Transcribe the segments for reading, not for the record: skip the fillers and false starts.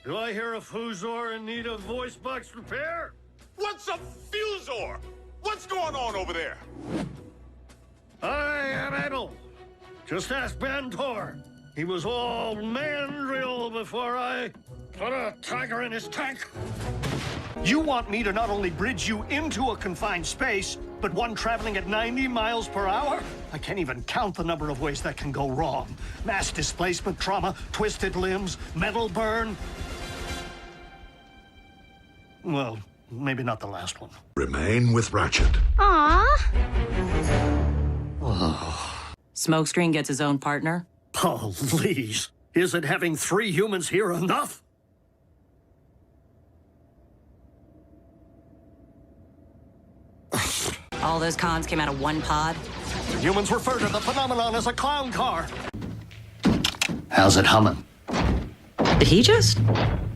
Do I hear a Fuzor in need of voice box repair? What's a Fuzor? What's going on over there? I am Edel. Just ask Bantor. He was all mandrill before I put a tiger in his tank. You want me to not only bridge you into a confined space, but one traveling at 90 miles per hour? I can't even count the number of ways that can go wrong. Mass displacement trauma, twisted limbs, metal burn. Well, maybe not the last one. Remain with Ratchet. Aww. Smokescreen gets his own partner? Please. Isn't having 3 humans here enough? All those cons came out of one pod? Humans refer to the phenomenon as a clown car. How's it humming? Did he just?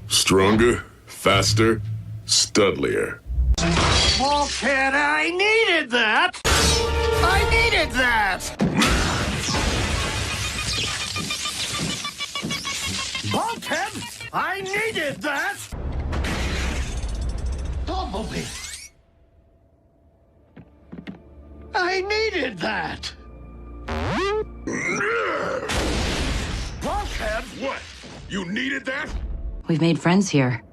Stronger, faster, studlier. Bulkhead, I needed that! I needed that! Bulkhead, I needed that! Bumblebee! I needed that! Bulkhead! What? You needed that? We've made friends here.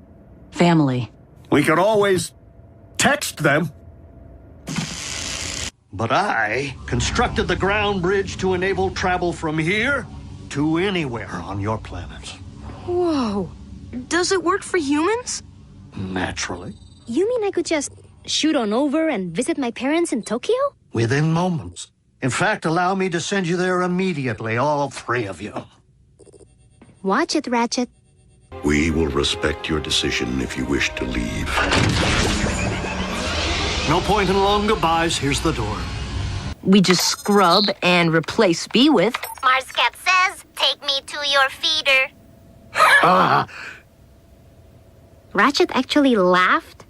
Family. We could always text them. But I constructed the ground bridge to enable travel from here to anywhere on your planet. Whoa. Does it work for humans? Naturally. You mean I could just shoot on over and visit my parents in Tokyo? Within moments. In fact, allow me to send you there immediately, all 3 of you. Watch it, Ratchet. We will respect your decision if you wish to leave. No point in long goodbyes. Here's the door. We just scrub and replace B with. Mars Cat says, take me to your feeder. Ratchet actually laughed?